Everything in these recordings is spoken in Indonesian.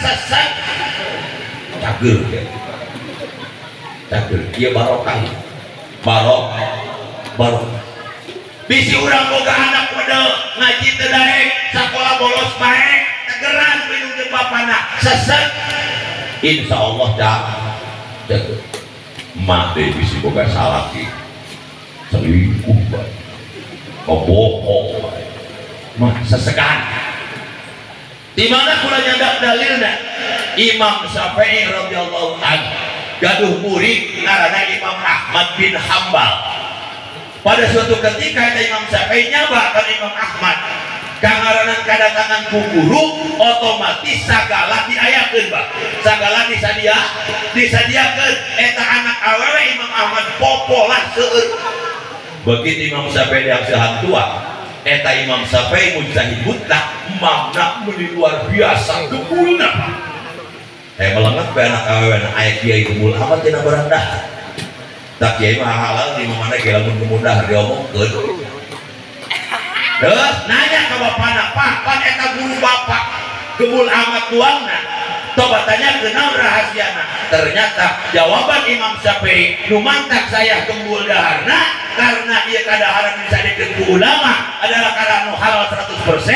sesat cager ya cager dia barokah barokah bisi urang boga anak pada ngaji teu daek sakola bolos bae tegeran minum jeung bapana sesat insyaallah cager mak deh bisi boga salah ki selingkuh bae bohong bae mah sesegan di mana kula nyadak dalilna Imam Syafi'i radhiyallahu anhu gaduh murid ngaranna Imam Ahmad bin Hambal. Pada suatu ketika ada Imam Syafi'i nyaba ka Imam Ahmad kangaranan kadatangan ku guru otomatis sagala diayakeun Pak sagala disadiakeun eta anak awewe Imam Ahmad popolah seueur begitu Imam Syafi'i yang sehantua eta Imam Syafi'i mujtahid mutlak makna luar biasa gebulna melengat ke anak awewe aya kiai gebul amat tina berendah tak kiai mah halal di mana ge lamun kemudah diomongkeun terus nanya ke bapana pak pan eta guru bapak gebul amat tuangna coba tanya kenal rahasiana ternyata jawaban Imam Syafi'i numantak saya gembul daharna karena ia kadaharan bisa dikeku ulama adalah karena halal 100%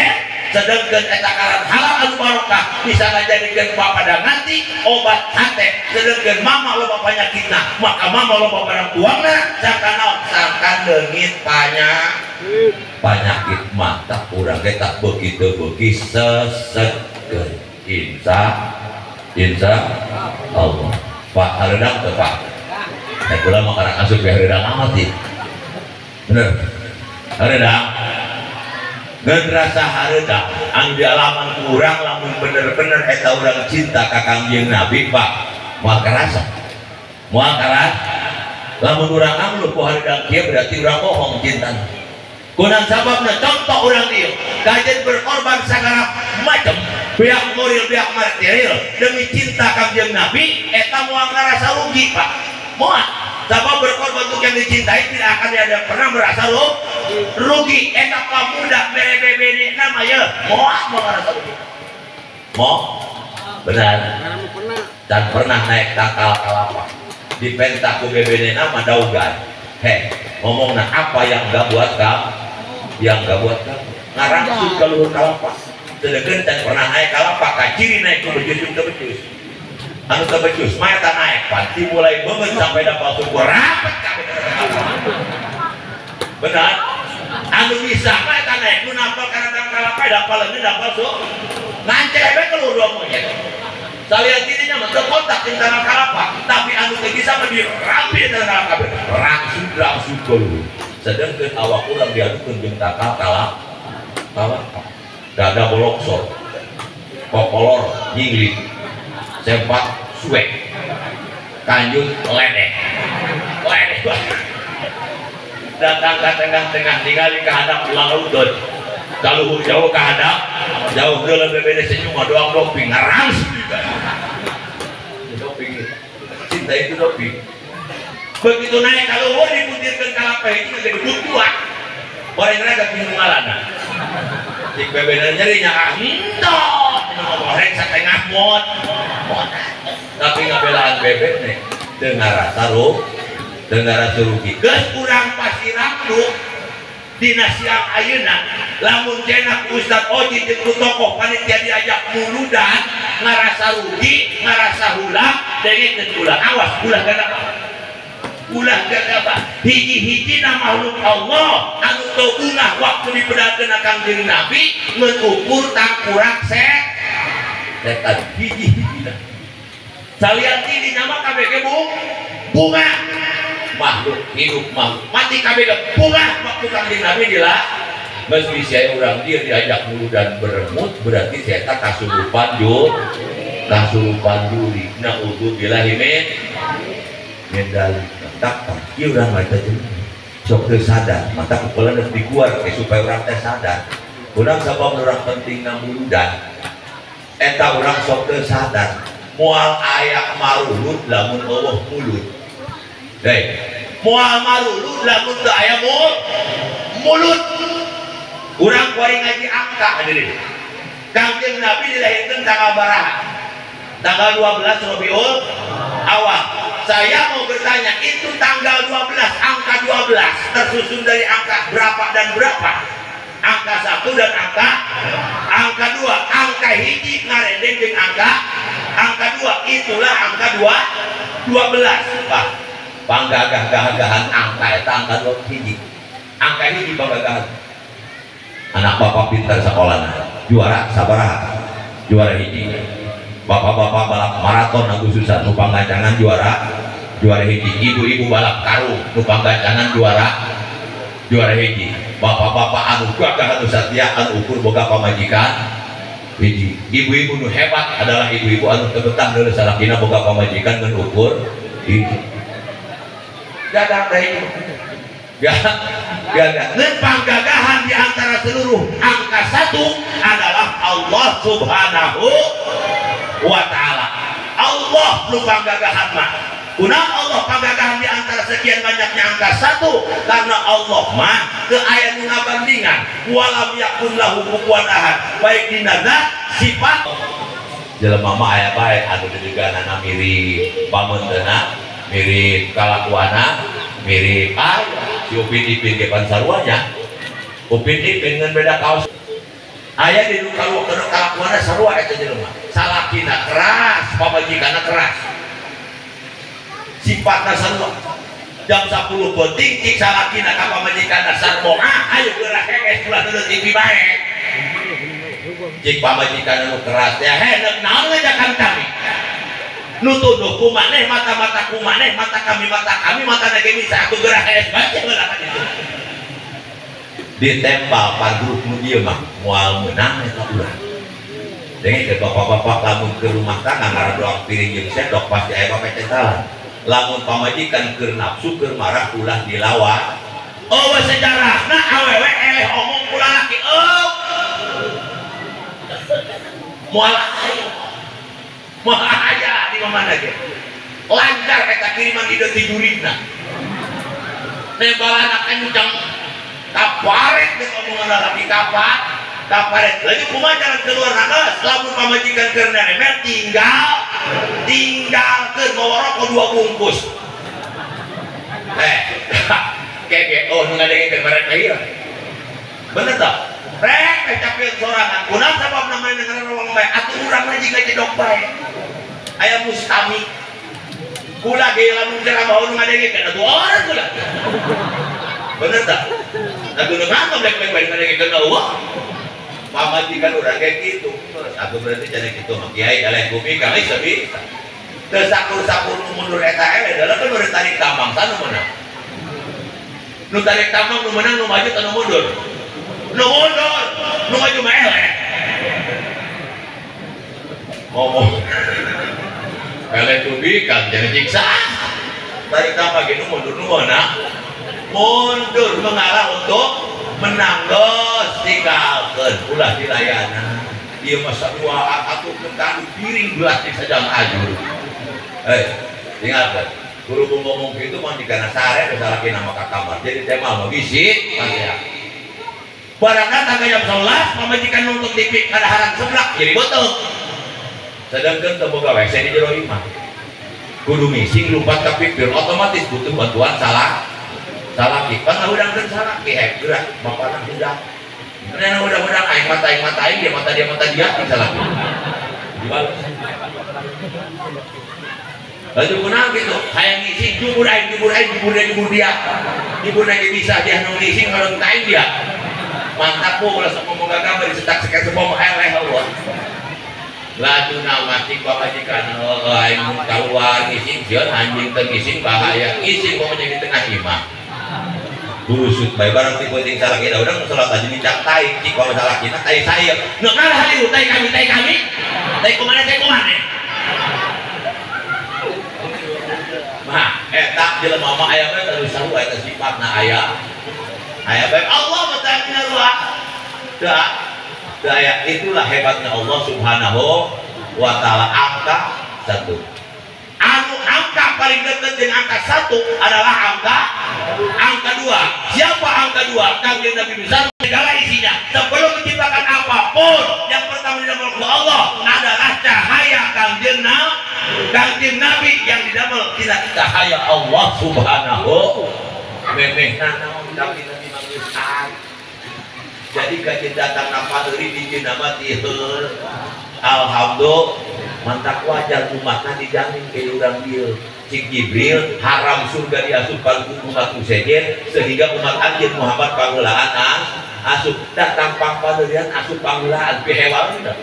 sedangkan eta karan halal anu barokah bisa ngajadikeun bapak dan nanti obat hate sedangkan mama loba panyakitna maka mama loba barang tuangna sakana sangkan leungit panyakit mata urang ge tak begitu beuki sesegkeun insya Allah Pak hareudang teu Pak kula mah karang asup ke hareudang amat ieu bener hareudang ngan rasa hareudang anu di alaman urang lamun bener-bener eta urang cinta ka Kangjeng Nabi Pak moal karasa lamun urang angluh ku hareudang kieu berarti urang bohong cintana kunaon sababna contoh urang ieu kajen berkorban sagala macam pihak moral pihak material demi cinta Kangjeng Nabi eta moal ngarasa rugi Pak moal sabab berkorban untuk yang dicintai tidak akan ada pernah merasa rugi eta pamuda bere-bere nama ya moal ngarasa rugi benar dan pernah naik tangkal kalapa di pentak ku bebene nama daugan ngomongna apa yang gak buat kamu ngarangsut ka luhur kalapa sedangkan dan pernah naik kalapa kaciri naik ku bejus tebejus anu tebejus mah eta naik panti mulai banget sampai dapal syukur rapet kabeh benar anu bisa mah eta naik nu nampal kana kalapa dapal ini dapal syukur nganceh we keluar monyet salian tidinya mah kontak di tanah kalapa tapi anu teh bisa mah dirapi di tanah kalapa rangsut keluar sedangkan awak urang diadukeun jeung takal kalapa dada boloksor kokolor nyinglit sempat suek kanjut ledeh datang ke tengah-tengah ningali ke hadap lautun kaluhur jauh ke hadap jauh geuleuh bebede senyum doang doping ngarang doping cinta itu doping begitu naik kaluhur dipuntirkeun kalapa itu menjadi butuan orang raga pinungalana cik bebede nyerinya ahindot ngomorek satengah mot tapi ngabelaan bebek nih dengar rasa rugi geus urang pasti ramdu dina siang ayeuna lamun cenah Ustaz Oji jeung ku tokoh panitia diajak muludan ngarasa rugi ngarasa hulah dengekeun ulah awas ulah gagapa hiji-hiji na makhluk Allah anu teu ulah waktu dibedakeun ka Kangjeng Nabi ngukur tangkurak setan hiji-hiji salian ini nama KBG bunga makhluk hidup makhluk mati KBG bunga waktu Kangjeng Nabi dilah meski saya orang dia diajak mulu dan beremut berarti saya tak kasurupan juri nah utuh bila ini medali tak iya orang baca juga sok sadar mata kepala harus dikeluar supaya orang teh sadar orang sabab orang penting mulu dan eta orang sok sadar mual ayak marulut lamun Allah mulut mual marulut lamun teu aya mulut urang kuari ngaji angka hadirin Kangjeng Nabi dilahirkeun tanggal baraha tanggal 12 Rabiul Awal. Saya mau bertanya, itu tanggal 12, angka 12 tersusun dari angka berapa dan berapa? Angka 1 dan angka 2. Angka hiji ngarendeng dengan angka 2. Itulah angka 12. Pak, panggagah-gagahan angka eta angka 2 hiji. Angka hiji panggagahan. Anak bapak pintar sekolahnya, juara sabaraha? Juara hiji. Bapak-bapak balap maraton Agustusan nu panggancangan juara hiji. Ibu-ibu balap karung nu panggancangan juara hiji. Bapak-bapak anu gagah anu satya anu ukur boga pamajikan hiji. Ibu-ibu nu hebat adalah ibu-ibu anu tebetah deuleu salakina boga pamajikan ngan ukur hiji. Gadah teh itu. Gadah. Ngan panggagahan di antara seluruh angka 1 adalah Allah Subhanahu wa ta'ala. Allah nu panggagahan mah. Kunaon Allah panggagahan di antara sekian banyaknya angka 1? Karena Allah mah teu aya nu ngabandingan. Walam yakun lahu kufuwan ahad. Baik dina zat, sifat. Jelema mah aya bae anu dedeganana mirip pamunteuna, mirip kalakuana, mirip si Upin Ipin ge pan sarwanya. Upin Ipin ngan beda kaos. Aya di nu kalakuana sarua eta jelema. Salakina keras, pamajikanna keras. Sifatna sarua. Jam 10 penting cik salakina ka pamajikanna sarboha, ayo geura heges ulah deuleu TV bae. Cik pamajikanna nu keras teh hendak naon ngajakan kami. Nu tunduh ku maneh mata-mata ku maneh, mata kami mata ge bisa aku geura heges bae heula ka ditu. Ditempal padruk nu ieu mah moal meunang eta ulah. Jadi ke bapak-bapak lamun ke rumah tangga ngaradok piring jeung sendok pasti aya papecetan. Lamun pamajikan keur nafsu keur marah ulah dilawan. Oh sejarahna awewe eleh omong ku lalaki. Oh. Moal aya di mana ge. Lancar eta kiriman ide ti juridna. Nebalana kencang kaparet deh omongan lalaki kaparet lagi kumaha jalan keluar naga lamun pamajikan keur nemer tinggalkeun bawa rokok 2 bungkus keke nu ngadengekeun mereka ieu bener tah rek capieun sorangan kunaon sabab namanya negara ruang bae atuh urang mah jiga cedok bae aya mustami kula ge lamun ceramah nu ngadengekeun atuh orang kula bener tak? Aku nggak black baik ngadengekeun eueuh. Pamajikan urang kayak gitu. Aku berarti jadi gitu mah kiai daleh bumi kami sabisa. Teu sakur-sakur nu mundur eta eleh adalah kan udah tarik tambang sana menang. Nu tarik tambang nu menang nu maju teu mundur. Nu mundur, nu maju mah eleh. Ngomong. Eleh tubi kan jadi jiksa. Tarik tambang ge nu mundur nu meunang. Mundur mengalah untuk menanggos tinggalkan ulah dilayana dia masa dua aku tentang piring belas di saja ajur tinggalkan guru ngomong gitu mau dikana sare bisa lagi nama kamar jadi tema mau bisi ya barangnya tangga jam 11 pemajikan untuk dipik kada harang seblak jadi botol sedangkan temboga WC di jero imah kudu mising lupa kepikir otomatis butuh bantuan salaki kan udang dan salaki gerak bapak anak udang karena udang aing mata aing dia mata dia salaki dibalas laju kunang gitu hayang ngisi jubur dia bisa dia nu ngisi ngareng kain dia mantap po ulah sok ngomong gagah bari setak sekat sebom eleh Allah laju namati pamajikan aing keluar ngisi sieun anjing teu ngisi bahaya ngisi pokoknya di tengah imah busut bae barang ti penting salakina urang salat aja dicak tai cik kalau salakina tai saya nu ngalah haliu tai kami tai kumana mah eta jelema mah aya bae teu sarua eta sifatna aya bae Allah matanya ruah aya itulah hebatnya Allah Subhanahu wa taala angka 1 angka paling dekat dengan angka 1 adalah angka 2. Siapa angka 2? Kanjeng Nabi besar segala isinya sebelum menciptakan apapun yang pertama dinamakan Allah adalah cahaya Kanjeng Nabi Kanjeng Nabi yang didamel tina cahaya Allah Subhanahu memehna naon tapi nanti mangeus. Jadi kajian datang apa dari di nama tiheur. Alhamdulillah mantak wajar umatna dijamin ke urang dieu. Cik Jibril haram surga diasupkan umat sejen sehingga umat anjeun Muhammad pangeulaan asup tak tampang padeurean asup pangeulaan pi hewan teh.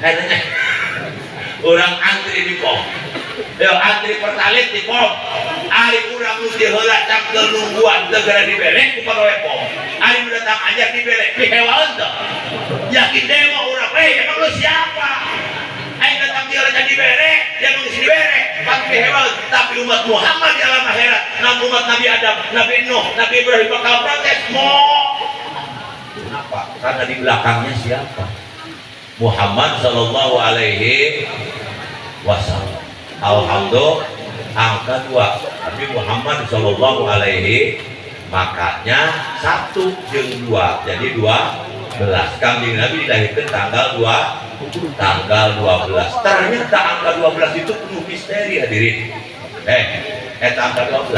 Hanya orang antri di pom. Yo antri pertalit di pom. Ari urang nu teu heula cak nungguan segera dibelek ku pagawe pom. Ari nu datang aja dibelek pi hewan teh. Yakin dewe urang emang lu siapa? Aing datang dia jadi dibelek, dia mengisi dibelek, pakai hewan. Tapi umat Muhammad di alam akhirat, nabi umat Nabi Adam, Nabi Nuh, Nabi Ibrahim bakal protes. Kenapa? Karena di belakangnya siapa? Muhammad Sallallahu Alaihi Wasallam. Alhamdulillah angka 2. Tapi Muhammad Sallallahu Alaihi makanya 1 jeung 2 jadi 12. Kanjeng Nabi dilahirkan tanggal 12. Ternyata angka 12 itu penuh misteri hadirin. Eta angka 12.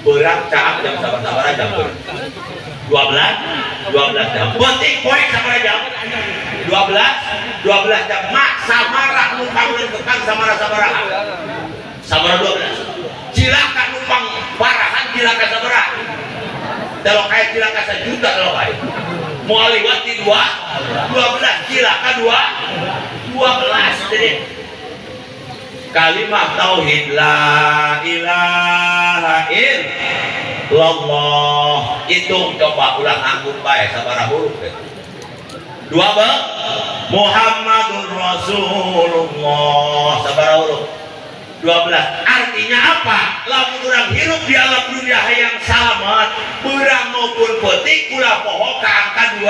Berang caam jam sabar-sabar jam 12 jam. Penting poin sabar jam. 12 jam. Mak samarah numpang lengkekan samara-sabaraha. Sabara 12. Cilaka numpang parahan cilaka sabaraha. Kalau kayak cilaka 1 juta kalau kayak. Mau liwat di 12 cilaka 12 jadi kalimat tauhid la ilaha illallah itu coba ulang anggur bae sabaraha huruf deh. 2 Muhammadur Rasulullah sabaraha huruf 12. Artinya apa? Lamun urang hirup di alam dunia yang selamat, berang maupun petik ulah poho ke angka 12.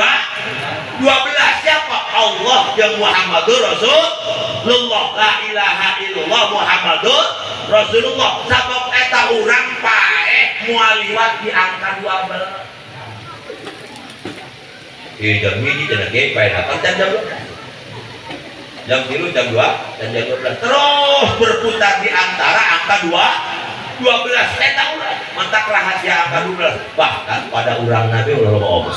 Siapa? Allah yang Muhammadur Rasulullah. La ilaha illallah Muhammadur Rasulullah. Sabab eta urang pae moal liwat di angka 12. Ieu jam hiji cenah ge pae datang jam 12. Jam 3, jam 2, dan jam 12 terus berputar di antara angka 12. Eta urang mantak rahasia angka 12. Bahkan pada urang Nabi ulah loba omong.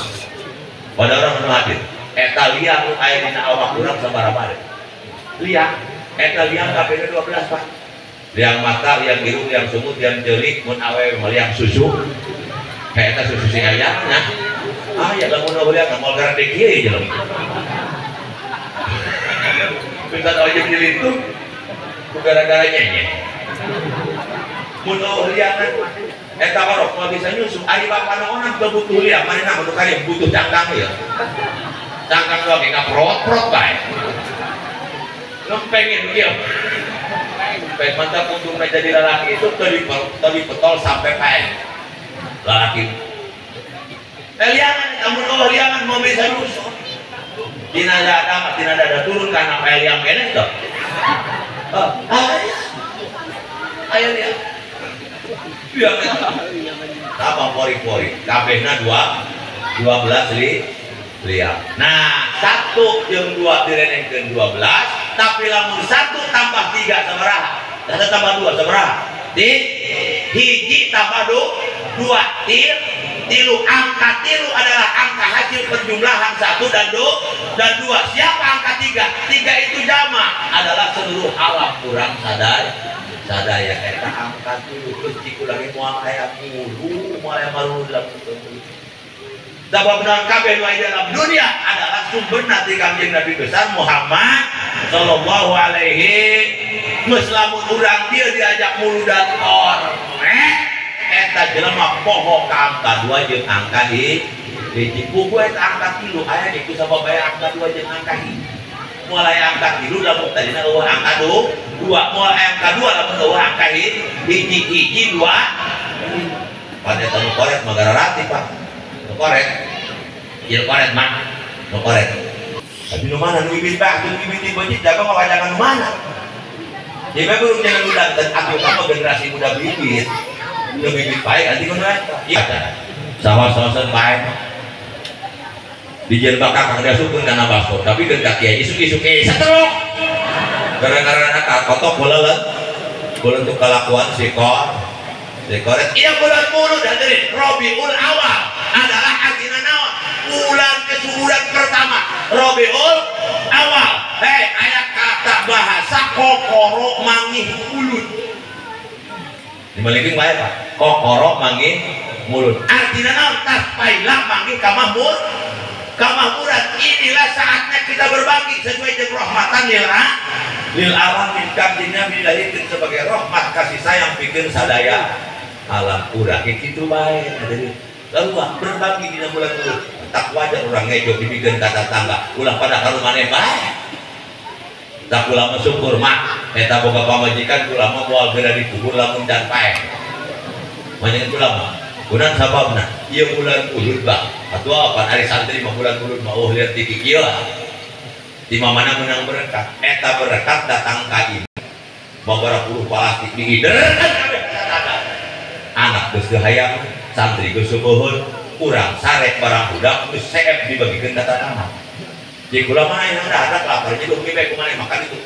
Pada orang nu hadir. Eta liang nu aya dina awak urang sabaraha? Liang. Eta liang kabeh 12, Pak. Liang mata, liang irung, liang sumut, liang jeulik, mun awewe liang susu. Eta susu si aya nya. Ya lamun liang moal garade kieu jelema. Minta ojek di itu gara-gara nyanyi mudah liangan eta barok mau bisa nyusup ari bapak naonan butuh liang mana untuk kalian butuh cangkang ya cangkang doang nggak prot baik pengen dia baik mantap untuk menjadi lelaki itu tadi petol sampai paen lelaki liangan namun liangan mau bisa nyusup Tina ada turun karena pel yang kene tuh. Ayo dia. Biar apa pori-pori. Kabehna 12 liang. Nah, 1 jeung 2 direnengkeun 12, tapi lamun 1 tambah 3 sabaraha? 1 tambah 2 sabaraha? Hiji tambah 2 tilu angka tilu adalah angka hasil penjumlahan 1 dan 2. Siapa angka 3 itu jama adalah seluruh alam kurang sadaya eta angka tilu terus ciku lagi moal aya mulu moal aya malu dalam sabab naon kabeh nu aya dalam dunia adalah sumberna ti Kanjeng Nabi besar Muhammad sallallahu alaihi wasallam. Urang dia diajak mulu dan eta jelema poho ka angka 2 jeung angka hiji buku eta angka 3 aya di ku sabab aya angka 2 jeung angka hiji mulai angka 3 lamun tadina eueuh angka 2 mulai angka 2 lamun eueuh angka hiji 2 pada eta nu koret mah gararati Pak nu koret ieu koret mah nu koret tapi nu mana nu bibit Pak nu bibit di beutit jaga mah wajangan nu mana jadi mah kudu jangan udah aku mah generasi muda bibit lebih baik nanti kemudian iya sama-sama baik di jalan bakar kang dia sukun karena baso tapi dengan kiai isu seteruk gara-gara anak kotok bulan untuk kelakuan sikor iya bulan mulu dari Rabiul Awal adalah artinya naon bulan kesuburan pertama Rabiul Awal ayat kata bahasa kokoro mangih mulut dimalikin baik Pak kokoro mangih mulut artinya naon taspailah mangih kamahmuran inilah saatnya kita berbagi sesuai dengan rahmatan lil alamin kanjingnya dilahirkan sebagai rahmat kasih sayang bikin sadaya alam urang itu baik lalu berbagi di bulan dulu tak wajar orang ngejok dibikin kata tangga ulah pada kalau mana baik tak ulah syukur mak eta boga pamajikan ulah mau moal geura dikubur lamun dan pae manjing ulama kunaon sababna ieu bulan ulud bang atuh apa hari santri mah bulan ulud mah lihat di kieu di mana menang berkat eta berkat datang ka ieu babara puluh plastik dihiderkan kabeh anak geus hayang santri geus subuhun urang sarek barang budak geus seep dibagikeun ka anak jadi kula mah yang ada lapar jadi mimpi kumaha makan itu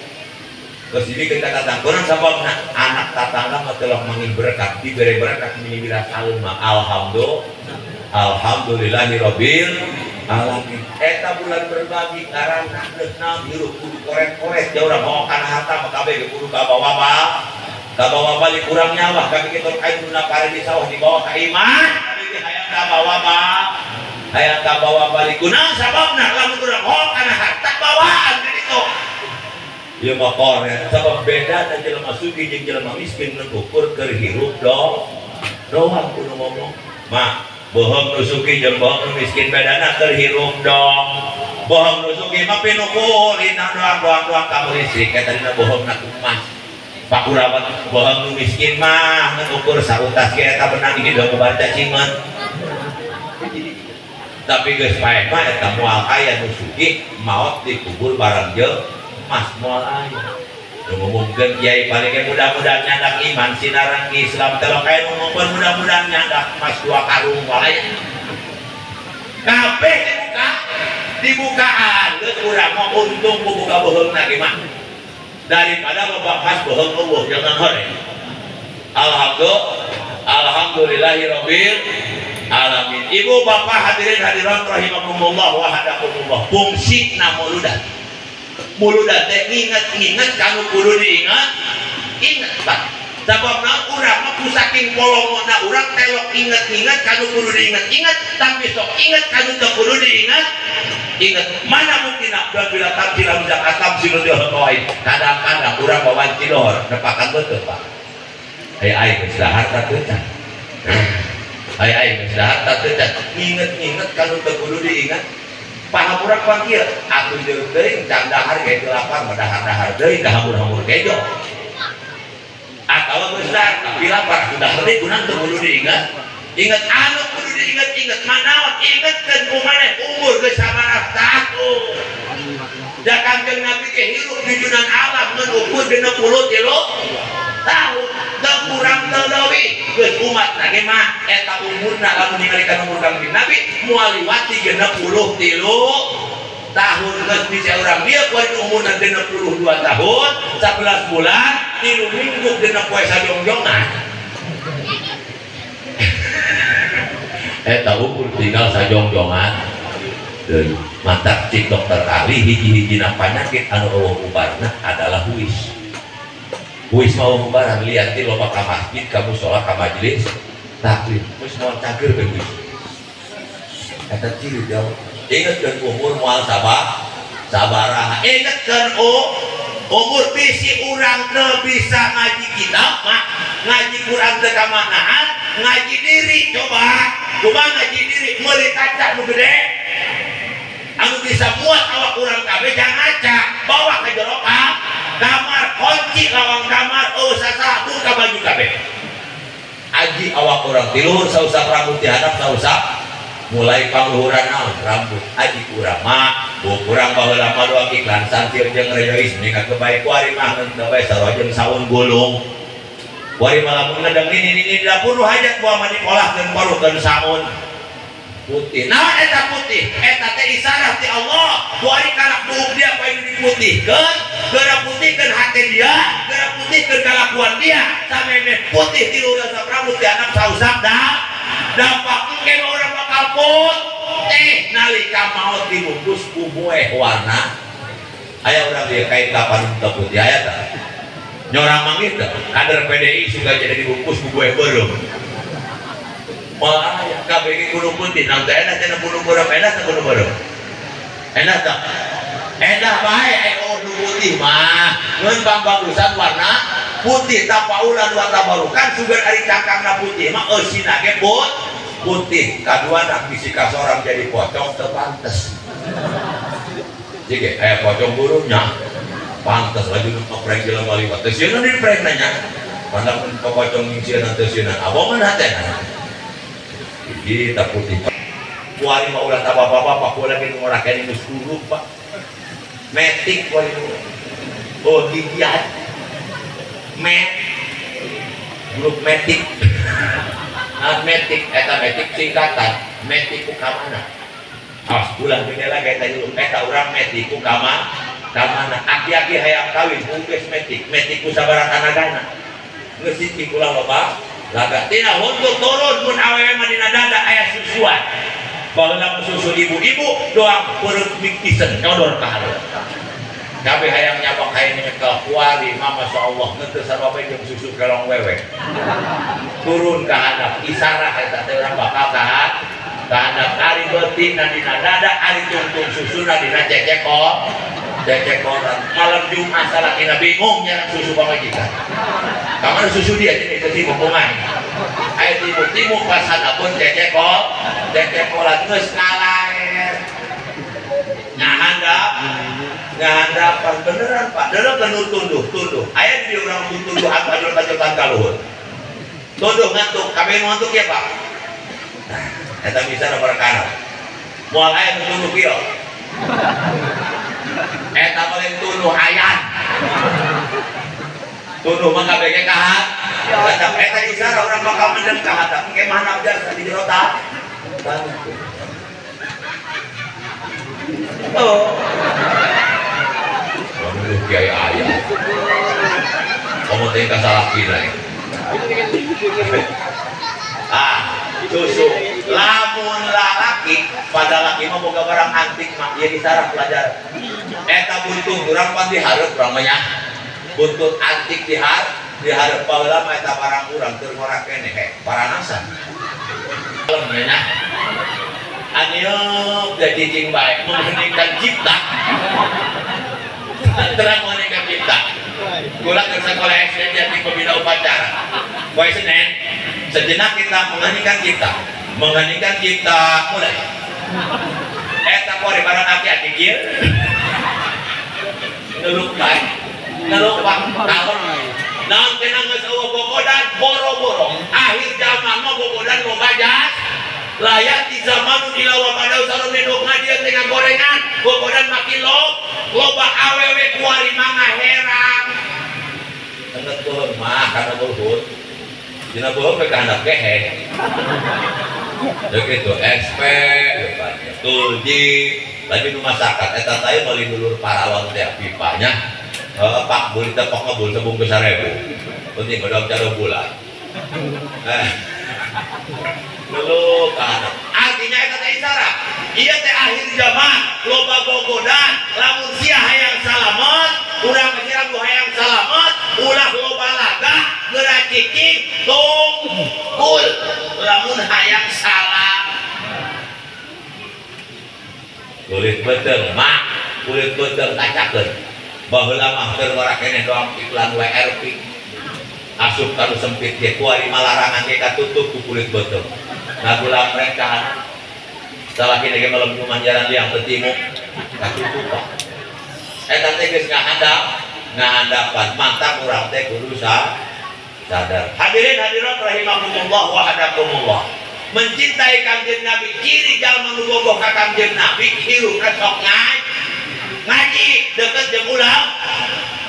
geus dibikeun ka tatangga kurang sababna anak tatangga mah telah mangin berkat dibere berkat minibira saeun mah alhamdulillahirabbil alamin eta bulan berbagi karana geusna hirup kudu koret-koret jauh urang mau kana harta mah kabeh kudu ka bawa balik kurang nyawa kami kita kain guna pare di sawah di bawah ka iman kami hayang ka bawa balik guna sababna lamun urang hok kana harta bawaan jadi itu ieu mah koret sabab beda dan jelema sugih jeung jelema miskin nu ukur keur hirup doang kudu ngomong mah bohong nu sugih jeung bohong nu miskin bedana keur hirup dong bohong nu sugih mah pinukur inang doang kamu listrik eta dina bohong na emas Pak Kurawat bohong nu miskin mah ngukur sautas ge eta benang hideung kebaca ciman tapi geus pae mah eta moal aya nu sugih maot dikubur barang jeu mas moal aya ngomongkeun kiai paling mudah-mudahan nyandak iman sinaran Islam telok aya ngomongkeun mudah-mudahan nyandak emas 2 karung wae kabeh dibukaan geus urang mah untung buka bohongna ge mah daripada membahas bohong Allah jangan hore alhamdulillahirabbil alamin ibu bapak hadirin hadirat rahimakumullah wa hadakumullah fungsi muludan teh ingat kanu kudu diingat Pak sababna urang mah saking polongona urang telok ingat kanu kudu diingat tapi sok ingat kanu teu kudu diingat mana mungkin bila tamsilah zakat tamsil di orang kadang-kadang urang bawa cilor nepakan betul Pak ai geus harta teucan ai geus harta teucan inget kanu teu kudu diingat paham urang pang kieu atuh jeung teuing can dahar ge lapar dahar deui ka hamur-hamur kejo atawa besar tapi lapar sudah deui kunaon teu kudu diingat anu kudu diingat manaon ingetkeun kumaneh umur geus sabaraha tahun da Kanjeng Nabi ge hirup di dunan alam ngan umur 63 tahun teu kurang teu leuwih geus umatna ge mah eta umurna lamun ningalikeun umur Kanjeng Nabi moal liwati 63 tahun geus bisa urang dia kuat umurna 62 tahun 11 bulan 3 minggu genep poe sajongjongan eta umur tinggal sajongjongan mantap cik dokter ahli hiji-hijina penyakit anu eueuh ubarna adalah huis mau ubaran lihat di loba ka masjid kamu sholat ka majelis taklim geus moal cager ke huis eta ciri jauh ingetkeun umur moal sabaraha ingetkeun umur bisi urang teu bisa ngaji kitab mah ngaji Quran teu kamanaan ngaji diri coba ngaji diri meuli kaca nu gede anu bisa muat awak urang kabeh jangan ngaca bawa ke jero kamar kunci lawang kamar sasaha ka baju kabeh aji awak urang tiluhur sausap rambut di hadap sausap mulai pangluhuran naon rambut aji urang mah kurang baheula mah doang iklan santir jeung rejois nika kebae kuari mah ngan bae sarua jeung saun gulung kuari mah lamun ngedeng ini dapur hajat buah mah dipolahkeun paruhkeun saun putih naon eta putih eta teh isyarat ti Allah kuari kana buuk dia paling diputihkeun geura putihkeun hati buktikan kelakuan dia sampai putih di luar rambut di anak sausap dah dampak mungkin orang bakal put nalika maut dibungkus kubueh warna aya orang dia kain kapan putih aya tak nyorang mangit kader PDI juga jadi dibungkus kubueh berem malah aya KBG gunung putih nanti enak jangan gunung berem enak tak gunung berem enak tak enak baik gunung putih mah ngan bagusan warna putih tak paulan warna baru kan sugar ari cangkangna putih mah eusina ge putih kadua nak bisika seorang jadi pocong terpantes jadi kayak pocong burungnya pantes lagi ngepreng jalan kali waktu siapa nih preng nanya pandang pocong ngisian nanti siapa abang mana teh jadi tak putih kuari mau ulah tak apa-apa pak kuala lagi ngorakan ini suruh pak metik kuari oh gigian grup metik metik eta metik singkatan metik kukamana awas bulan ini lagi eta dulu eta urang metik kukamana aki-aki hayang kawin bungkes metik ku sabarang anagana geus siti kula loba laga tina untuk turun mun awewe mah dina dada aya susuan baheula susu ibu-ibu doang perut mikisen nyodor ka hareup kabeh hayang nyabak hayang nyekel kuali mah masyaallah neuteus sarua jeung susu kelong wewe turun ka handap isarah eta teh urang bakal ka handap ari beuting na dina dada ari tungtung susuna dina cecekoran malam Jumat salakina bingung nyarang susu pamajikan kamana susu dia jadi timuk pemain aya timuk pas handapun cecekoran geus ngalaer ngahandapan beneran pak dalam kenur tunduh ayat di orang tunduh aku ajol-ajolan kaluhur tunduh ngantuk kami ngantuk ya pak nah eta bisa perkara moal ayat tunduh piro eta paling tunduh ayat tunduh mah kabeh kahat eta isara orang bakal mendem kahat ke mana biasa di jero ta oh kiai ayah kamu tinggal salah kira susu lamun lalaki pada laki mah boga barang antik mah ieu disarah pelajar eta buntung urang pan dihareup urang mah buntut antik dihareup baheula mah eta barang urang keur ngora keneh paranasan lemnya anieup jadi cing bae mengheningkan cipta terang mengenai cipta gula ke sekolah SD jadi pembina upacara poe Senin sejenak kita mengeningkan cipta mulai eta kore barang aki atikir ngelukkan tahun naon kena geus eueuh bogodan boro-boro akhir zaman mah bogodan boga jas layak di zaman dilawa pada usaha minum ngajian dengan gorengan bogodan makin loba awewe kuari mangga herang tenget bohong mah karena bohong dina bohong mereka hendak kehe begitu SP tulji lagi nu masakan eta teh meuli dulur Parawang teh pipanya pak buli tepok ngebul sebungkus 1000 penting bedog cara bulan dulu kan artinya eta teh isyarat ieu teh akhir zaman loba bogodan lamun sia hayang salamet urang kira ku hayang salamet ulah loba laga geura cicing tunggul lamun hayang salam kulit beteng mak kulit beteng kacakeun baheula mah keur ngora keneh doang iklan WRP asup kanu sempit ge kuari malarangan ge katutup ku kulit beteng ngagulang mereka salah kini ge malam manjaran liang petimu katutup pak eta teh geus ngahandapan mantap urang teh kudu sadar hadirin hadirat rahimakumullah wa hadakumullah mencintai kanjeng Nabi ciri jalma nu bogoh ka kanjeng Nabi hirupna sok ngaji deket jeung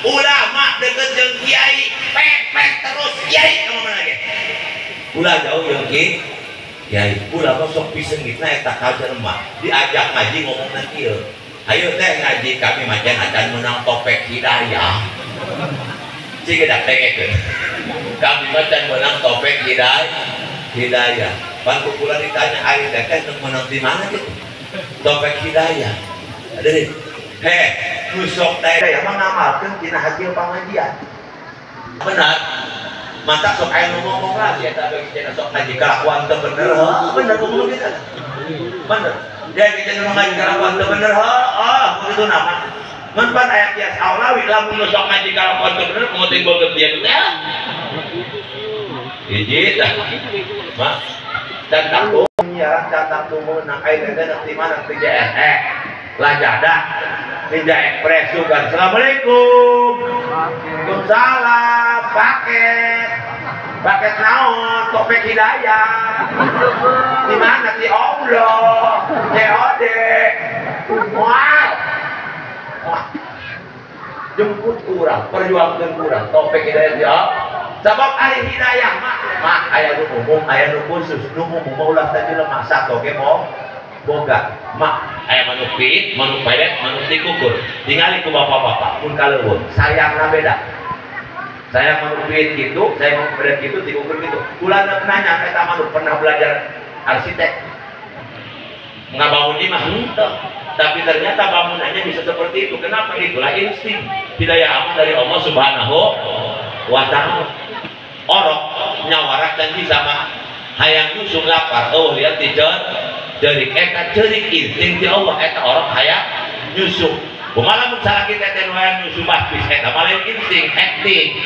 ulama deket jeung kiai pepet terus kiai kamu mana ge ulah jauh jeung kiai ulah sok piseungitna eta kajar mah diajak ngaji ngomongna kieu ayo teh ngaji kami macan acan menang topek hidayah si gedak tengekeun kami macan menang topeng hidayah pan kumpulan ditanya ari teh menang di mana gitu topeng hidayah hadirin nusok daerah mah ngamalkeun tina hasil pengajian benar mata sok aya nu ngomong lagi eta bagi cenah sok ngaji kalakuan teu bener bener kudu kita bener dia kita nu ngaji kalakuan teu bener begitu nama mun pan aya kias aulawi lamun nu sok ngaji kalakuan teu bener kudu tinggal dia teh hiji tah mah cantak tuh nyiaran cantak tuh meunang aya teh di mana teh Lajada Ninja Express juga. Assalamualaikum. Waalaikumsalam. Paket naon? Topeng hidayah. Di mana di Allah? COD. Wow. Jemput kurang, perjuangkan kurang. Topeng hidayah dia. Sebab ari hidayah mak aya nu umum, aya nu khusus. Nu umum maulah tadi lemah satu ge boga mak aya manuk piit, manuk pedet, manuk dikukur tinggali ku bapak-bapak pun kaleuweung sayangna beda saya manuk piit gitu, saya manuk pedet gitu, dikukur gitu kulana nanya eta manuk pernah belajar arsitek ngabangun imah henteu tapi ternyata bangunannya bisa seperti itu kenapa? Itulah insting hidayah amal dari Allah Subhanahu wa ta'ala orok nyawarak dan sama hayang nyusung lapar lihat tijar dari eta ceurik insting di Allah eta orang hayang nyusup kumaha mun salah kita teh hayang nyusup pasti eta paling insting acting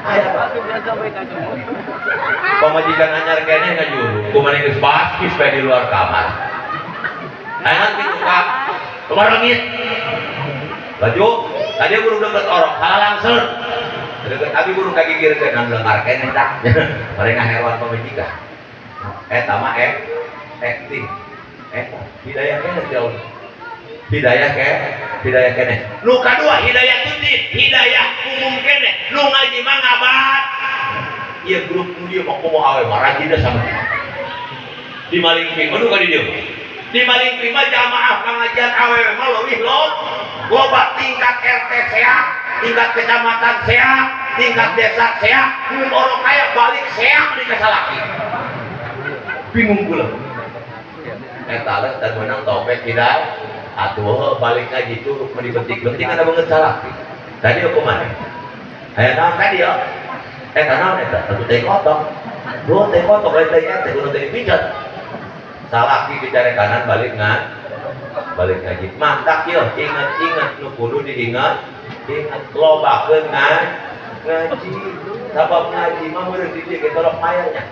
aya pamajikan anyar kene ngajuru kumaha geus baskis bae di luar kamar aya kitu Kak kumarangit baju tadi guru deket orok halangseur deket abi guru kagigirkeun nang lengar kene tah paling ngahewan pamajikan eta mah acting eta hidayah kene jauh hidayah kene nu kadua hidayah tundit hidayah umum kene nu ngaji mah ngabat ieu grup nu dieu mah kumaha we mah rajina sama di malingping anu ka di dieu di malingping mah jamaah pengajian awewe mah leuwih loba tingkat RT seak tingkat kecamatan seak tingkat desa seak mun orang kaya balik seak di kasalaki bingung pula eta lah dan menang topeng hidayah atuh balik ngaji curug mah dibetik-betik ada banget salah tadi aku mana aya naon tadi ya eta naon eta satu teh kotok dua teh kotok lain teh teh kudu teh pijat salah ki bicara kanan balik ngaji mantap ya ingat nu kudu diingat lobakeun ngaji sabab ngaji mah meureun di dieu ge tolong mayarnya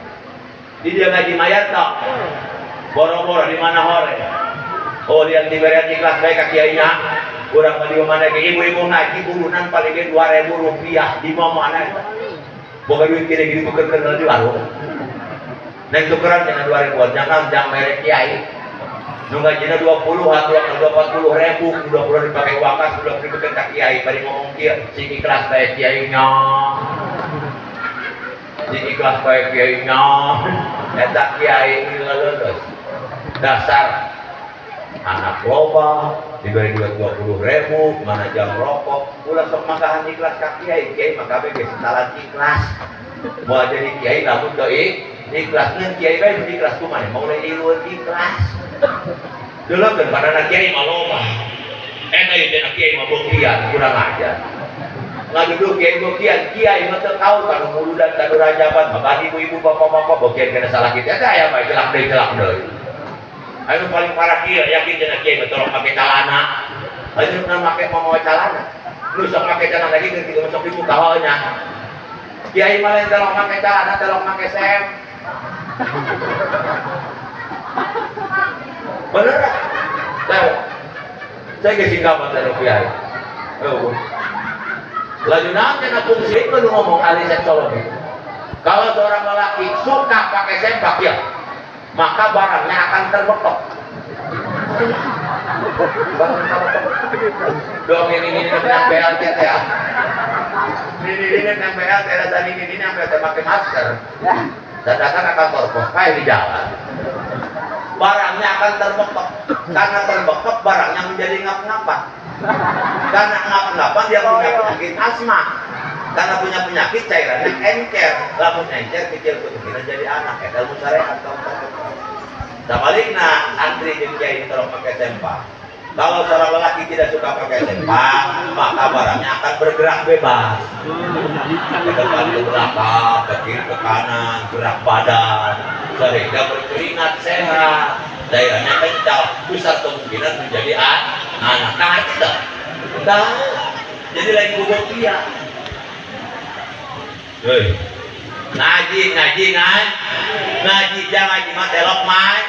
di dia ngaji mayat tak boro-boro di mana hore lihat di barian di kelas baik kiainya kurang di mana ke ibu-ibu ngaji burunan paling ge 2.000 rupiah di mana boga duit kira-kira tuker-tuker di warung neng tukeran jangan 2.000 jangan merek kiai nu ngajina 20 atau 40.000 udah dipakai wakas udah dipakai ka kiai bari ngomong kieu sing ikhlas bae kiainya ikhlas baik kiainya eta kiai ini leuleus dasar anak loba diberi 20.000 mana jam rokok ulah sok makahan ikhlas ka kiai mah kabeh geus salah ikhlas mau jadi kiai namun teu ikhlas ngeun kiai bae ikhlas kumaha mau ilueun ikhlas deulekeun padana kiai mah loba eta ieu teh kiai mah beukian kurang ajar ngaduduk kiai mah teu tahu kana muludan kana rajaban mah ibu-ibu bapak-bapak bokian kena salah kita eta aya mah celak deui anu paling parah kieu yakin cenah kiai mah tolong make calana anu pernah make mau calana lu sok make calana lagi geus kitu sok dibuka heunya kiai mah lain tolong make calana tolong make sem bener saya geus singgah teh kiai lagi nanti fungsi itu ngomong ahli seksologi kalau seorang lelaki suka pakai sempak ya maka barangnya akan terbetok dong ini nempel kita ya ini nempel tidak tadi ini nempel pakai masker datang akan korpos kayak di jalan barangnya akan terbetok karena terbetok barangnya menjadi ngap-ngapak Karena ngap-ngapan dia punya penyakit asma. Karena punya penyakit cairannya encer. Lamun encer kecil kemungkinan jadi anak. Ilmu syariat atau sebaliknya antri jeung kiai tolong pakai sempak. Kalau seorang lelaki tidak suka pakai sempak, maka barangnya akan bergerak bebas. Ke depan ke belakang, ke kiri ke kanan, gerak badan, sehingga berkeringat sehat, daerahnya kencang, besar kemungkinan menjadi anak. Nah itu dah. Jadi lagi bubuk dia. Ngaji jangan mah telok mai.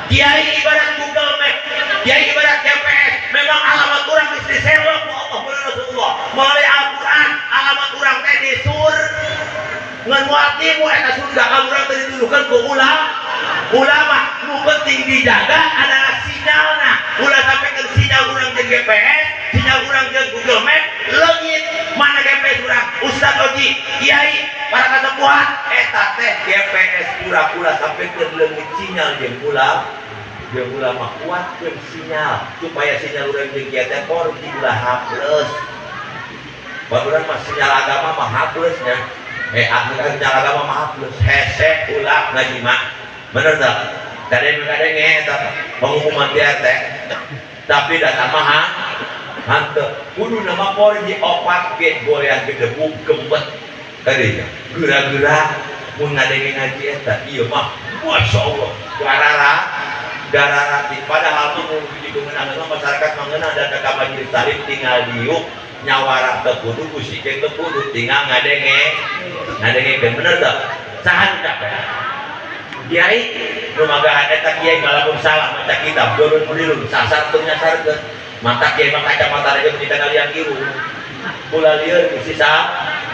Kiai ibarat Google Map, kiai ibarat GPS. Memang alamat orang mesti disewa ku Allah Rasulullah. Melalui Al-Qur'an, alamat orang teh di sur. Ngan muatimu eta surga kamu urang teh dituduhkeun ku ulama. Nu penting dijaga adalah sinyalna. Ulah sampaikan sinyal urang jeung GPS, sinyal urang jeung Google Map, leungit mana GPS urang. Ustaz Oji, kiai para kasepuhan eta teh GPS pura-pura sampaikan leungit sinyal jeung ulah mah kuatkeun sinyal supaya sinyal urang jeung kieu teh porti ulah hapleus. Barusan mah sinyal agama mah hapleusnya. Sinyal agama mah hapleus. Hese ulah ngaji mah. Bener tak? Kadang-kadang eta pengumuman dia teh. Tapi datang mah hanteu. Kudu nama porti opat ge goyang gedebuk gembet. Tadinya geura-geura mun ngadenge ngaji eta ieu mah masyaallah gararati padahal mun di kemenangan masyarakat mengenal dan ka majelis taklim tinggal diuk nyawara teu kudu kusikeun teu kudu tinggal ngadenge bener teh sahan capek kiai nu magahan eta kiai malamun salah maca kitab dorun mulilun sasar teu nyasarkeun mata kiai mah kacamata rega di tengah liang kieu kula lieur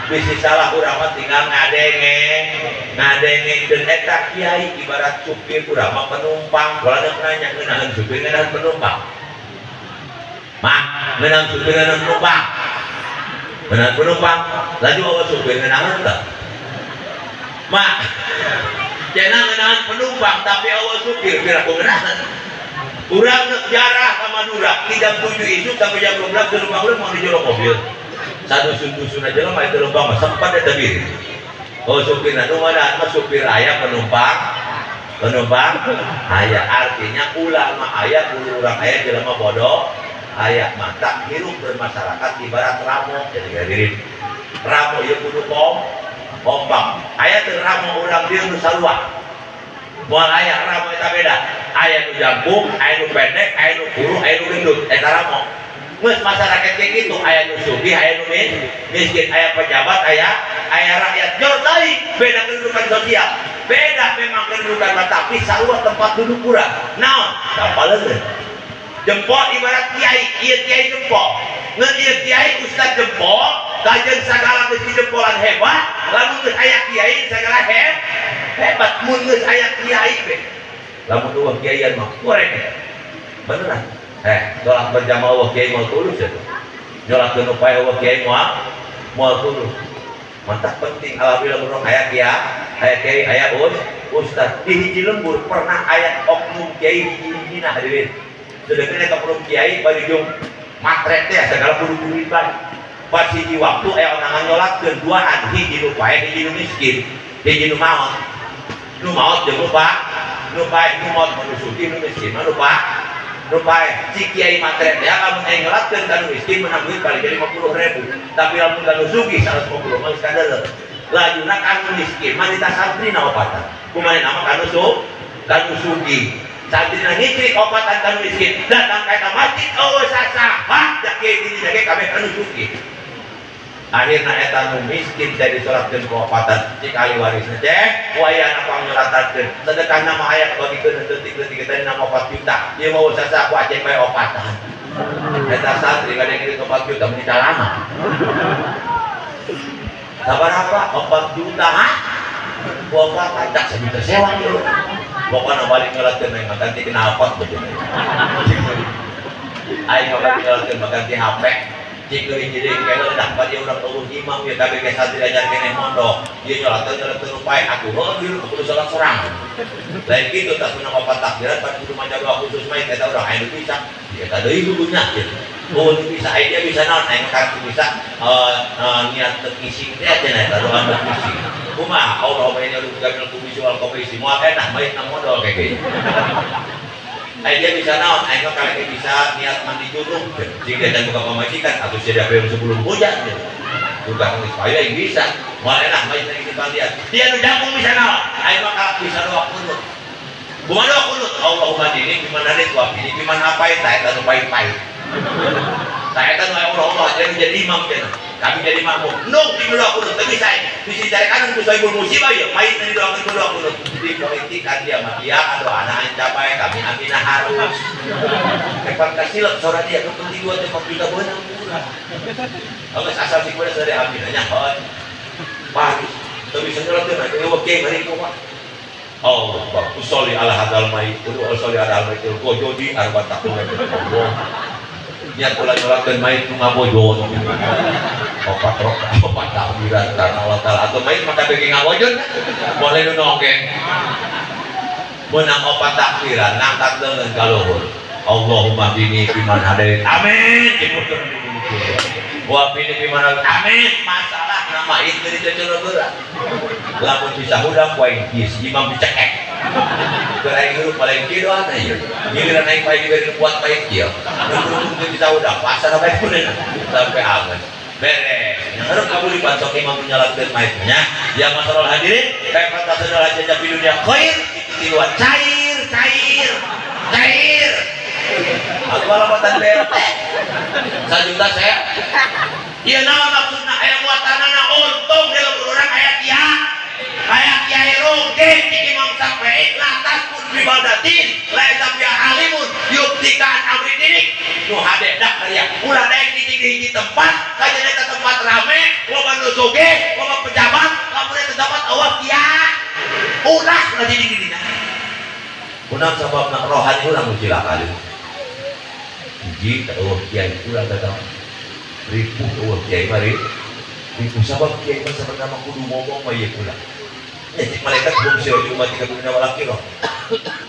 bisi salah urang mah tinggal ngadenge dan eta kiai ibarat supir urang mah penumpang. Kalau ada nanya ngeunaan supir ngeunaan penumpang mah ngeunaan supir ngeunaan penumpang laju awas supir ngeunaan teh mah cenah ngeunaan penumpang tapi awas supir kira ngeunaan urang jarah ka Madura jam 7 isuk sampai jam 12 penumpang urang mau dijolok mobil satu susun aja lah itu lubang sempat ada tabir. Oh supir nu mana mah supir aya penumpang aya artinya ulama aya kudu urang aya jelema bodoh aya mata hirup bermasyarakat ibarat ramo jadi hadirin ramo ieu kudu kompak aya teu ramo urang dieu nu sarua moal aya ramo eta beda aya nu jangkung aya nu pendek aya nu kuru aya nu gendut eta ramo. Mus masyarakat kayak gitu, aya nu sugih, aya nu miskin, aya pejabat, aya rakyat. Jauh tadi beda kedudukan sosial, beda memang kedudukan, tapi sarua tempat duduk kurang. Nah, apa jempol ibarat kiai, ieu kiai jempol, ngan ieu kiai ustaz jempol, kajian segala mesti jempolan hebat, lamun geus aya kiai segala hebat, mun geus aya kiai be, lamun dua kiaian mah korek, beneran. Sholat berjamaah wa kiai mau tulus ya tuh. Nyolakeun upaya wa kiai mau tulus. Mantap penting alhamdulillah burung aya kiai aya ustaz. Di hiji lembur pernah aya oknum kiai hiji-hijina hadirin. Sedengkeun eta oknum kiai bari jeung matret teh segala buru-buru ibadah. Pas hiji waktu aya onangan nyolatkeun duaan hiji nu pae hiji nu miskin. Hiji nu maot. Nu maot jeung nu pae nu maot menusuki nu miskin nu rupai si kiai matret ya kamu ngelatkeun kanu miskin menang duit paling jadi 50.000 tapi lamun kanu sugih 150 mah kadeureut lajuna kanu miskin mah di tas santri na opatan kumaha nama kanu sugih santri na ngicrik opatan kanu miskin datang ka eta masjid eueuh sasaha da kiai di dieu kabeh kanu sugih akhirna eta nu miskin teh disolatkeun ku opatan cik ahli warisna teh wayana pang nyolatakeun sedekahna mah aya bagikeun detik-detik teh 4 juta ieu mah usah ku aceng bae opatan eta santri kadang kieu 4 juta menita lama sabaraha 4 juta ha ku opatan tak sejuta sewa ieu pokona balik nyolatkeun mah ganti knalpot betul aing mah nyolatakeun ganti HP cik jadi kalau dapat dia orang turun imam ya tapi kayak santri ajar kene mondok dia nyolat upaya aku dulu kudu salat serang lain gitu tak punya opat takbiran pas kudu maca doa khusus main kita orang ayo bisa dia tadi dulunya Oh bisa dia bisa naon aing kan bisa niat terkisi teh aja nya doa terkisi kumaha Allah mainnya lu gamil ku visual komisi moal enak baik nang modal kayak gitu dia bisa naon aing kali bisa niat mandi junub jika dan buka pemajikan atau siada belum sebelum hujan juga supaya yang bisa moal enak baik nang kita lihat dia nu jagung bisa naon aing mah bisa doa kunut kumaha doa kunut Allahumma dini gimana deh tuh ini gimana apa eta eta nu pahit-pahit saya kan Allah jadi imam kan kami jadi makmum nuk di doa kunut tapi saya bisa cari kanan ku saya musibah ya pahit dari doa kunut di politik kan dia mah dia ada anak capai kami aminah harus lepas kasih sore dia penting dua tempat kita benar kalau asal sih gue dari aminahnya Paris tapi senjata nanti oke mari ku Pak Allah usolli ala hadal mayit usolli ala hadal mayit kojodi arba takun Allah niat ulah nyolakeun mayit nu ngabojon opat takbiran karena Allah taala atau mayit maka bagi ngabojon boleh nu nongeng menang opat takbiran ngangkat leungeun ka luhur Allahumma bini biman hadain amin wa bini biman amin masalah nama itu diceuna berat lamun bisa hudang poin si imam dicekek gerai grup paling kieu doa ya giliran naik paling juga buat baik kieu untuk bisa hudang pasar baik pun sampai aman beres yang harus kamu dibantu imam menyalakan maitnya yang masalah hadirin kayak kata saudara jajak di dunia khair itu luar cair aku alamatan BRT 1 juta saya iya nama maksudnya ayah buatanana untung dalam orang ayat kiai rugi di imam sampai lantas pun bibadatin laisa biya alimun yuktikan amri dinik nu hade dak karya ulah daek di tempat kaja eta tempat rame loba nu sugih loba pejabat lamun eta tempat awak kiai ulah na di dina kunaon sababna rohani ulah cilaka deui hiji eueuh kiai ulah datang ribu eueuh kiai mari ribu sabab kiai mah sama kudu ngomong mah ieu ulah malaikat belum siapa cuma 30 laki loh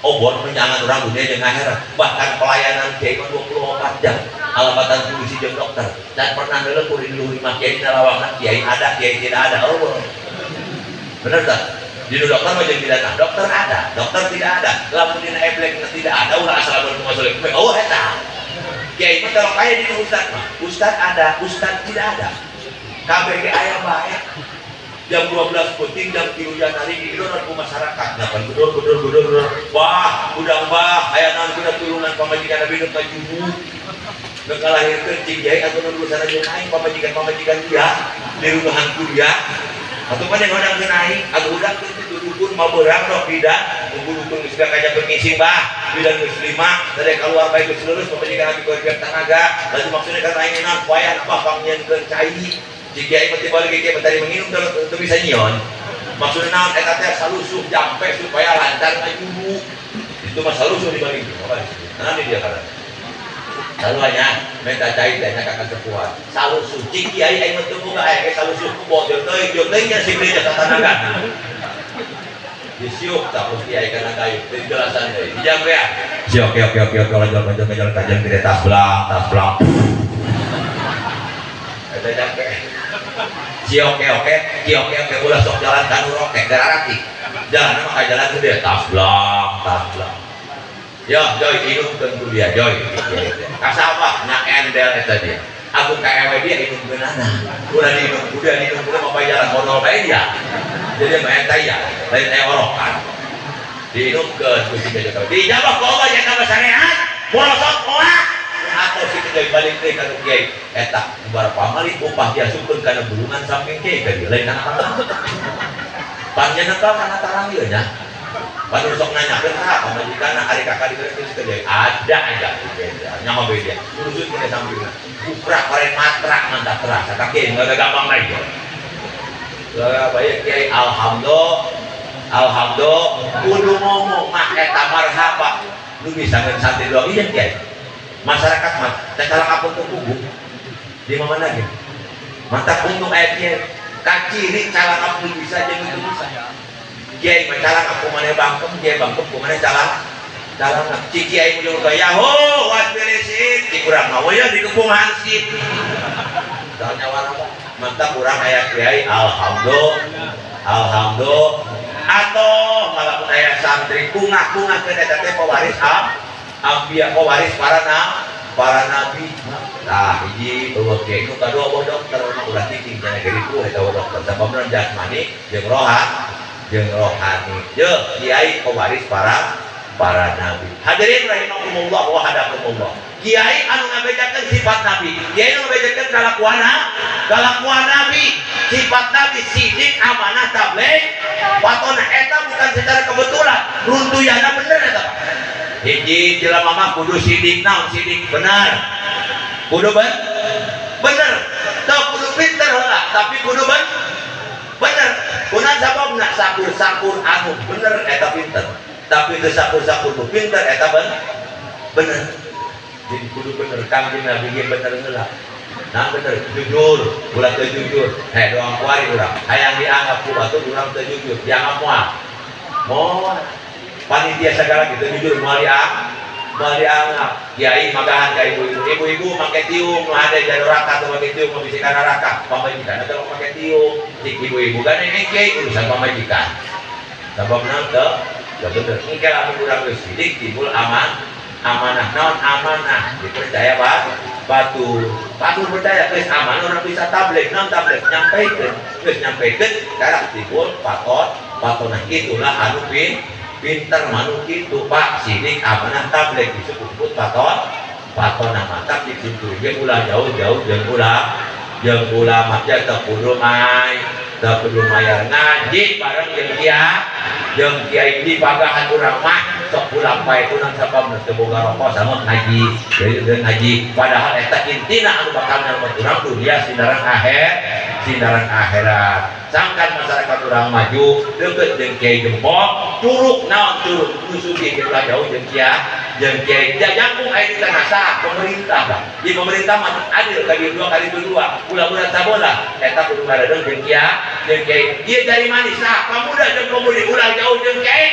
obor menjangan orang dunia dengan akhirat bahkan pelayanan kiai 24 jam alabatan polisi jam dokter dan pernah dulu kuring dulu 5 kiai di lawangan kiai ada kiai tidak ada oh bener tak di dokter macam tidak ada dokter tidak ada lamun dina eblek tidak ada ulah asal bermasalah oh eta kiai mah kalau kaya di ustad ada ustad tidak ada KBG ayam baik jam 12 penting jam 3 hari di idoran ku masyarakat ngapan gedor wah udang bah aya naon kuda turunan pamajikan Nabi nu kajuhu nu kalahirkeun cing jai atuh nu busana jeung aing pamajikan dia di rumahan kuliah atuh pan yang hodang aing atuh udah teu dukun mabeurang rok bidan dukun geus kaja pengising bah bidan muslimah tadi keluar bae geus lulus pamajikan Nabi keluarga tanaga lalu maksudnya kata aing naon poean apa pangnyieunkeun cai jika ieu balik kieu betari menginum teu bisa nyion maksudna naon eta teh salusuh jampe supaya lancar maju itu mah salusuh dibalik apa nah ini dia kana saluanya minta cai teh kakak sepuan salusuh jik kiai aing teu boga aya salusuh ku bodol teh jeung nya si beli jasa tanaga disiuk tak mesti aya kana kayu penjelasan deui dijam ya siok jalan tajam di tas belang eta jampe oke ulah sok jalan kanu roke gararati jalan mah jalan gede tas blang ya joy hidupkeun kuliah joy kasabah nya endel eta dia aku ka ewe dia hidup geunana ulah dihidup mah jalan modal bae dia jadi mah eta ya lain teh orokan dihidupkeun ku si jaga dijabah ku Allah nya ka syariat borosot moal atau si kiai balik teh kana kiai eta barapa mali upah dia sukeun kana bulungan samping kiai ka dia lain kana tarang panjenengan kana tarang ieu nya pan sok nanyakeun ka pamajikanna ari kakak digeus ke dia ada aja nya mah beda uruskeun kana sampingna uprak karen matrak mantap terang kata kiai enggak gampang lagi lah bae kiai alhamdulillah kudu ngomong mah eta marhaba lu bisa ngeun santri doang ieu kiai masyarakat mah teh kalang apun teu kubu di mana lagi mantap untuk ayatnya kaciri calang apun bisa jeung itu bisa kiai mah calang aku maneh bangkem kiai bangkem ku maneh calang cara ciki aing ujung teh yaho was beresin cik urang mah ya dikepung hansip tanya warna mantap urang aya kiai alhamdulillah atau malah aya santri kungah-kungah ke eta teh pewaris ambiya pewaris para nabi nah hiji eueuh kiai nu kadua dokter ulah cicing cenah kitu eta dokter sababna jasmani jeung rohani ye kiai pewaris para nabi. Hadirin rahimakumullah wa hadakumullah. Kiai anu ngabejakeun sifat nabi, kiai anu ngabejakeun kalakuan nabi, sifat nabi sidik, amanah, tabligh. Patona eta bukan secara kebetulan, runtuyana bener eta Pak. Hiji jelema mah kudu sidik naon sidik benar. Kudu bener. Teu kudu pinter heula, tapi kudu bener. Kunaon sababna sakur-sakur anu bener eta pinter. Tapi itu sakur-sakur nu pinter eta bener. Jadi kudu bener kangjeng Nabi ge bener heula. Nah bener jujur, ulah teu jujur. Doang kuari urang. Hayang dianggap ku batu urang teu jujur, dianggap moal. Panitia segala gitu jujur moal dianggap. Kiai magahan ka ibu-ibu make tiung, nu hade jadi neraka teu make tiung, mabisikan neraka. Pamajikan teu make tiung. Cik ibu-ibu kan engke urusan pamajikan. Sababna teu ya bener, ini kalau kurang sidik timbul amanah, naon amanah, dipercaya batu percaya guys amanah orang bisa tabligh, non tabligh nyampaikan, sekarang timbul patonah itulah anu pinter manu gitu Pak sidik amanah tabligh disebut patonah mantap di situ dia ulah jauh jeung ulama teh teu kudu mayar ngaji bareng jeung kiai di pagahan urang mah sok ulah pae kunang sababna teu boga rokok sama ngaji ngaji padahal eta intina anu bakal nyelamet urang dunia sindaran akhirat sangkan masyarakat urang maju deukeut jeung kiai gembok curug naon curug nusuki kita jauh jeung kiai jangkung aya di tanah sah pemerintah Pak di pemerintah mah adil kali 2 kali 2 bulan-bulan sabola eta kudu ngaredeng jeung kiai ieu dari manis nah pemuda jeung pemudi ulah jauh jeung kiai